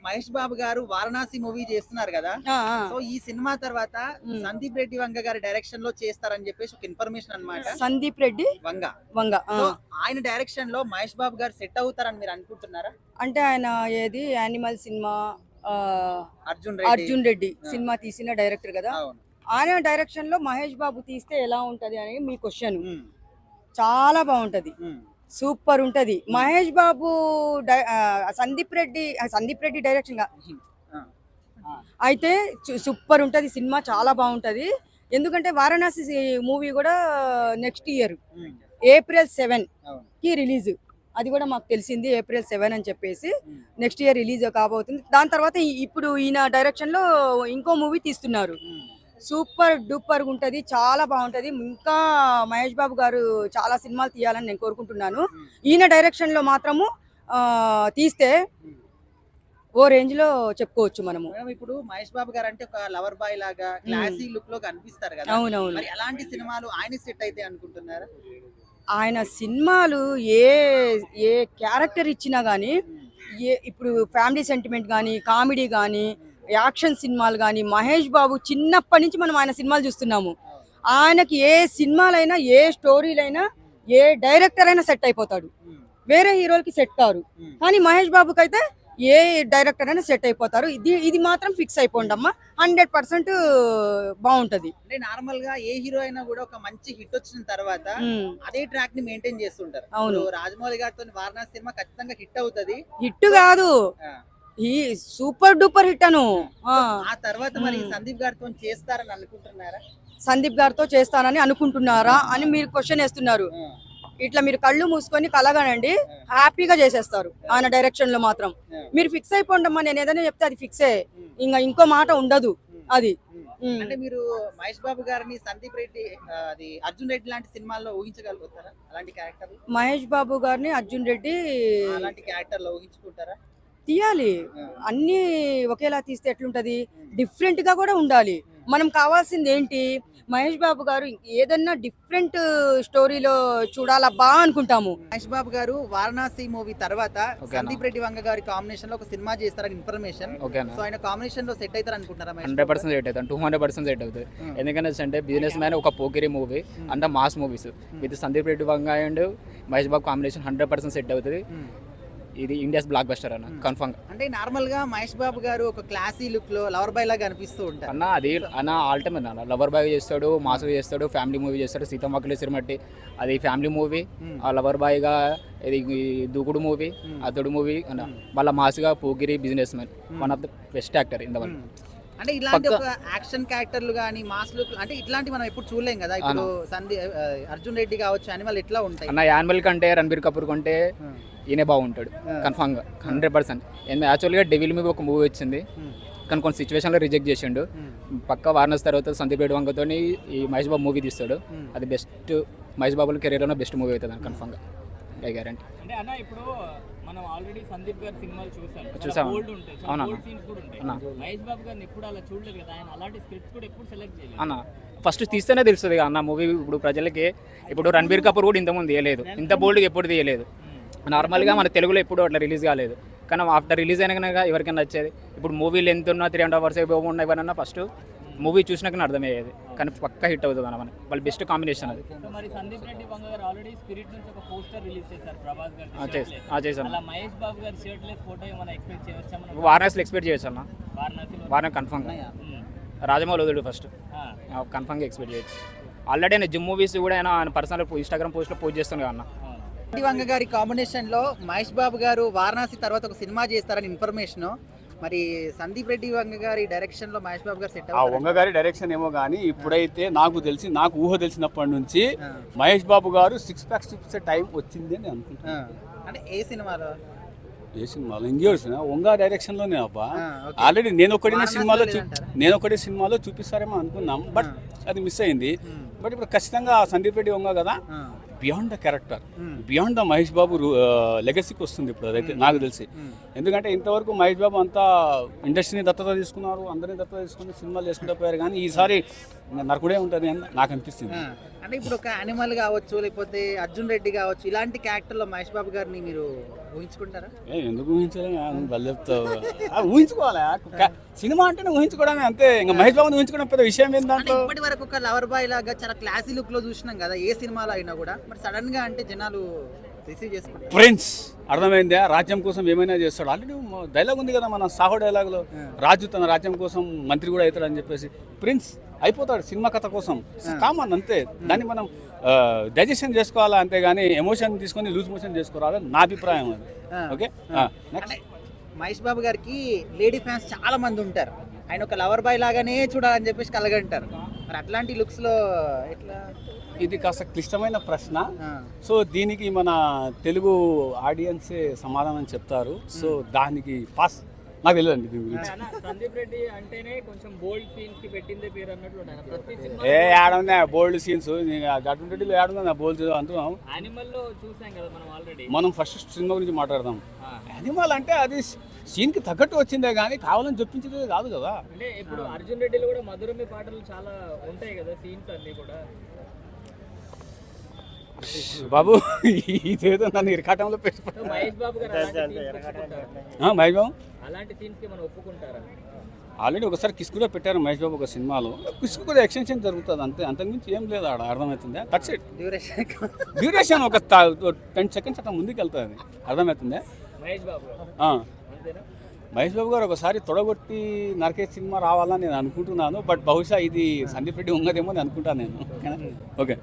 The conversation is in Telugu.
మహేష్ బాబు గారు వారణాసి మూవీ చేస్తున్నారు కదా. సో ఈ సినిమా తర్వాత సందీప్ రెడ్డి వంగ గారి డైరెక్షన్ లో చేస్తారని చెప్పేసి ఒక ఇన్ఫర్మేషన్ అన్నమాట. సందీప్ రెడ్డి వంగ సో ఆయన డైరెక్షన్ లో మహేష్ బాబు గారు సెట్ అవుతారని మీరు అనుకుంటున్నారా? అంటే ఆయన ఏది animal cinema Arjun Reddy cinema తీసిన డైరెక్టర్ కదా. ఆయన డైరెక్షన్ లో మహేష్ బాబు తీస్తే ఎలా ఉంటది అని మీ క్వశ్చన్. చాలా బాగుంటది, సూపర్ ఉంటది. మహేష్ బాబు సందీప్ రెడ్డి డైరెక్షన్ అయితే సూపర్ ఉంటది సినిమా, చాలా బాగుంటది. ఎందుకంటే వారణాసి మూవీ కూడా నెక్స్ట్ ఇయర్ April 7 కి రిలీజ్. అది కూడా మాకు తెలిసింది April 7 అని చెప్పేసి నెక్స్ట్ ఇయర్ రిలీజ్ కాబోతుంది. దాని తర్వాత ఇప్పుడు ఈయన డైరెక్షన్ లో ఇంకో మూవీ తీస్తున్నారు. సూపర్ డూపర్ ఉంటది, చాలా బాగుంటది. ఇంకా మహేష్ బాబు గారు చాలా సినిమాలు తీయాలని నేను కోరుకుంటున్నాను. ఈయన డైరెక్షన్ లో మాత్రము తీస్తే ఓ రేంజ్ లో చెప్పుకోవచ్చు మనము. ఇప్పుడు మహేష్ బాబు గారు అంటే ఒక లవర్ బాయ్ లాగా క్లాసీ లుక్ లో కనిపిస్తారు కదా. అవునవును. మరి అలాంటి సినిమాలు ఆయన సెట్ అయితే అనుకుంటున్నారా? ఆయన సినిమాలు ఏ క్యారెక్టర్ ఇచ్చినా గానీ, ఇప్పుడు ఫ్యామిలీ సెంటిమెంట్ కానీ, కామెడీ కానీ, యాక్షన్ సినిమాలు కానీ, మహేష్ బాబు చిన్నప్పటి నుంచి మనం ఆయన సినిమాలు చూస్తున్నాము. ఆయనకి ఏ సినిమాలైనా, ఏ స్టోరీలైనా, ఏ డైరెక్టర్ అయినా సెట్ అయిపోతాడు. వేరే హీరోలకి సెట్ కారు, కానీ మహేష్ బాబుకి అయితే ఏ డైరెక్టర్ అయినా సెట్ అయిపోతారు. ఇది మాత్రం ఫిక్స్ అయిపోండి అమ్మా, 100% బాగుంటది. అంటే నార్మల్ గా ఏ హీరో అయినా కూడా ఒక మంచి హిట్ వచ్చిన తర్వాత అదే ట్రాక్ ని మెయింటైన్ చేస్తుంటారు. అవును, రాజమౌళి గారితో వారణాసి సినిమా ఖచ్చితంగా హిట్ అవుతది. హిట్ కాదు, ఈ సూపర్ డూపర్ హిట్ అను. ఆ తర్వాత మరి సందీప్ గారితో చేస్తారని అనుకుంటున్నారా? సందీప్ గారితో చేస్తానని అనుకుంటున్నారా అని మీరు క్వశ్చన్ వేస్తున్నారు. ఇట్లా మీరు కళ్ళు మూసుకొని కలగానండి, హ్యాపీగా చేసేస్తారు ఆయన డైరెక్షన్ లో మాత్రం. మీరు ఫిక్స్ అయిపోండి అమ్మా, నేను ఏదైనా చెప్తే అది ఫిక్సే, ఇంకా ఇంకో మాట ఉండదు. అది అంటే మీరు మహేష్ బాబు గారిని సందీప్ రెడ్డి అర్జున్ రెడ్డి లాంటి సినిమాల్లో ఊహించగలుగుతారా? అలాంటి క్యారెక్టర్ మహేష్ బాబు గారిని అర్జున్ రెడ్డి అలాంటి క్యారెక్టర్ లో ఊహించుకుంటారా? తీయాలి, అన్ని ఒకేలా తీస్తే ఎట్లుంటది, డిఫరెంట్ గా కూడా ఉండాలి. మనం కావాల్సింది ఏంటి, మహేష్ బాబు గారు ఏదన్నా డిఫరెంట్ స్టోరీలో చూడాలబ్బా అనుకుంటాము. మహేష్ బాబు గారు వారణాసి మూవీ తర్వాత సందీప్ రెడ్డి వంగ గారి కాంబినేషన్ లో ఒక సినిమా చేస్తారని ఇన్ఫర్మేషన్. సో ఆయన కాంబినేషన్ లో సెట్ అవుతారు అనుకుంటారా? 100% సెట్ అవుతారు, 200% సెట్ అవుతుంది. ఎందుకంటే అంటే బిజినెస్ మ్యాన్ ఒక పోకిరి మూవీ అంతా mass movies with Sandeep Reddy Vanga and Mahesh Babu combination 100% set అవుతుంది. ఇది ఇండియాస్ బ్లాక్ బస్టర్ అన్న, కన్ఫర్మ్. అంటే నార్మల్ గా మహేష్ బాబు గారు ఒక క్లాసీ లుక్ లో లవర్ బాయ్ లాగా అనిపిస్తూ ఉంటారు అన్న. అది అన్న ఆల్ టైమ్ అన్న, లవర్ బాయ్ చేస్తాడు, మాస్ చేస్తాడు, ఫ్యామిలీ మూవీ చేస్తాడు. సీతమ్మకలి సిరిమట్టి అది ఫ్యామిలీ మూవీ. ఆ లవర్ బాయ్ గా ఇది దూకుడు మూవీ, అతడు మూవీ అన్న. మళ్ళీ మాస్గా Pokiri businessman, one of the best actor in the world. అంటే ఇలాంటి ఒక యాక్షన్ క్యారెక్టర్లు కానీ మాస్ లుక్ అంటే ఇట్లాంటి మనం ఎప్పుడు చూడలేం కదా. ఇప్పుడు అర్జున్ రెడ్డి కావచ్చు, యానిమల్ ఎట్లా ఉంటాయి అన్న. యానిమల్ కంటే రణబీర్ కపూర్ కంటే ఈయనే బాగుంటాడు కన్ఫామ్ గా, 100%. యాక్చువల్గా డెవిల్ మీద ఒక మూవీ వచ్చింది, కానీ కొన్ని సిచ్యువేషన్లో రిజెక్ట్ చేసిండు. పక్క వారణాసి తర్వాత సందీప్ రెడ్డి వంగతో ఈ మహేష్ బాబు మూవీ తీస్తాడు. అది బెస్ట్, మహేష్ బాబు కెరీర్లో బెస్ట్ మూవీ అవుతుంది కన్ఫామ్ గా, బై గ్యారంటీ. అంటే అన్న ఇప్పుడు మనం ఆల్రెడీ సందీప్ గారి సినిమాలు చూసాం. అవునా? మహేష్ బాబు గారిని ఎప్పుడు అలా చూడలేదు కదా, ఆయన అలాంటి స్క్రిప్ట్ కూడా ఎప్పుడు సెలెక్ట్ చేయలేదు అన్న. ఫస్ట్ తీస్తేనే తెలుస్తుంది అన్న మూవీ. ఇప్పుడు ప్రజలకి ఇప్పుడు రణబీర్ కపూర్ కూడా ఇంతకుముందు తీయలేదు, ఇంత బోల్డ్గా ఎప్పుడు తీయలేదు. నార్మల్గా మన తెలుగులో ఎప్పుడు అట్లా రిలీజ్ కాలేదు, కానీ ఆఫ్టర్ రిలీజ్ అయినా కనుక ఎవరికైనా వచ్చేది. ఇప్పుడు మూవీ లెంత్ ఉన్నా 3.5 hours ఉన్న ఎవరన్నా ఫస్ట్ మూవీ చూసినాకనే అర్థమయ్యేది, కానీ పక్కా హిట్ అవుతుంది అన్న. మన వాళ్ళ బెస్ట్ కాంబినేషన్ అది. మరి సందీప్ రెడ్డి వంగ గారు ఆల్రెడీ స్పిరిట్ నుంచి ఒక పోస్టర్ రిలీజ్ చేశారు ప్రభాస్ గారు. చేశాను. అలా మహేష్ బాబు గారి షర్ట్లెస్ ఫోటో ఏమైనా ఎక్స్పెక్ట్ చేయొచ్చా? వారణాసిలో ఎక్స్పెక్ట్ చేయొచ్చు అన్న, వారణాసి కన్ఫర్మ్. రాజమౌళి వదులు ఫస్ట్ కన్ఫర్మ్గా ఎక్స్పెక్ట్ చేయొచ్చు. ఆల్రెడీ ఆయన జిమ్ మూవీస్ కూడా ఆయన పర్సనల్ ఇన్స్టాగ్రామ్ పోస్ట్లో పోస్ట్ చేస్తున్నాడు అన్న. వంగ గారి కాంబినేషన్ లో మహేష్ బాబు గారు వారణాసి తర్వాత ఒక సినిమా చేస్తారని ఇన్ఫర్మేషన్. మరి సందీప్ రెడ్డి వంగ గారి డైరెక్షన్ లో మహేష్ బాబు గారు సెట్ అవుతారు? వంగ గారి డైరెక్షన్ ఏమో కానీ ఇప్పుడైతే నాకు ఊహ తెలిసినప్పటి నుంచి మహేష్ బాబు గారు 6 packs చూపించే టైం వచ్చింది అని అనుకుంటున్నాను. అంటే ఏ సినిమాలో? ఇంగ్లీష్ వంగ డైరెక్షన్ లోనే అబ్బా. ఆల్రెడీ నేను ఒకటి సినిమాలో చూపిస్తారేమో అనుకున్నాం, బట్ అది మిస్ అయింది. బట్ ఇప్పుడు ఖచ్చితంగా సందీప్ రెడ్డి వంగ కదా, beyond the character, beyond the Mahesh Babu లెగసీకి వస్తుంది ఇప్పుడు అదైతే నాకు తెలిసి. ఎందుకంటే ఇంతవరకు మహేష్ బాబు అంతా ఇండస్ట్రీని దత్తత తీసుకున్నారు, అందరినీ దత్తత తీసుకుని సినిమాలు చేసుకుంటూ పోయారు, కానీ ఈసారి నరకుడే ఉంటుంది అని నాకు అనిపిస్తుంది. అంటే ఇప్పుడు ఒక యానిమల్ కావచ్చు, లేకపోతే అర్జున్ రెడ్డి కావచ్చు, ఇలాంటి క్యారెక్టర్లో మహేష్ బాబు గారిని మీరు ఊహించుకుంటారా? ఎందుకు ఊహించలేము, వాళ్ళు చెప్తావు ఊహించుకోవాలి. సినిమా అంటేనే ఊహించుకోవడమే అంతే, ఇంకా మహేష్ బాబుని ఊహించుకోవడం పెద్ద విషయం ఏంటి దాంట్లో. ఇప్పటి వరకు ఒక లవర్ బాయ్ లాగా చాలా క్లాసీ లుక్ లో చూసినాం కదా ఏ సినిమాలో అయినా కూడా, మరి సడన్ గా అంటే జనాలు రిసీవ్ చేసుకుంటారు. ప్రిన్స్ అర్థమైందా, రాజ్యం కోసం ఏమైనా చేస్తాడు. ఆల్రెడీ డైలాగ్ ఉంది కదా మన సాహో డైలాగ్లో, రాజు తన రాజ్యం కోసం మంత్రి కూడా అవుతాడు అని చెప్పేసి ప్రిన్స్ అయిపోతాడు సినిమా కథ కోసం. కామన్ అంతే, దాన్ని మనం డైజెషన్ చేసుకోవాలా అంతేగాని ఎమోషన్ తీసుకొని లూజ్ మోషన్ చేసుకోరాలని నా అభిప్రాయం అది. Okay, next. మహేష్ బాబు గారికి లేడీ ఫ్యాన్స్ చాలా మంది ఉంటారు, ఆయన ఒక లవర్ బాయ్ లాగానే చూడాలని చెప్పేసి కలగంటారు. మరి అట్లాంటి లుక్స్ లో ఎట్లా? ఇది కాస్త క్లిష్టమైన ప్రశ్న. సో దీనికి మన తెలుగు ఆడియన్సే సమాధానం చెప్తారు. సో దానికి పాస్ నాకు తెలియదండి దీని గురించి. సందీప్ రెడ్డి అంటేనే కొంచెం బోల్డ్ సీన్స్ కి పెట్టిందే పేరు అన్నట్లు ఉంటాయి. ప్రతి సినిమా ఏడుందా బోల్డ్ సీన్స్, అటువంటి రెడ్డిలో ఏడుందా బోల్డ్ అంటున్నాం. యానిమల్ లో చూసాం కదా మనం ఆల్రెడీ. మనం ఫస్ట్ సినిమా గురించి మాట్లాడదాం. యానిమల్ అంటే అది సీన్ కి తగ్గట్టు వచ్చిందే కానీ కావాలని చెప్పించేది కాదు కదా. అంటే ఇప్పుడు అర్జున్ రెడ్డిలో కూడా మధురమి పాటలు చాలా ఉంటాయి కదా, సీన్స్ అన్ని కూడా. బాబు ఇదేదో నన్ను ఇరకాటంలో పెట్టి మహేష్ బాబు గారు మహేష్ బాబు అలాంటి సీన్స్ కి మనం ఒప్పుకుంటారా? ఆల్రెడీ ఒకసారి కిస్కు కూడా పెట్టారు మహేష్ బాబు ఒక సినిమాలో. కిస్కు కూడా ఎక్స్టెన్షన్ జరుగుతుంది అంతే, అంతకుమించి ఏం లేదు ఆడ. అర్థమవుతుందా? That's it. డ్యూరేషన్ ఒక 10 సెకండ్స్ అట్లా ముందుకు వెళ్తుంది. అర్థమవుతుందా? మహేష్ బాబు మహేష్ బాబు గారు ఒకసారి తొడగొట్టి నరకే సినిమా రావాలని నేను అనుకుంటున్నాను. బట్ బహుశా ఇది సందీప్ రెడ్డి ఉన్నదేమో అని అనుకుంటాను నేను. ఓకే.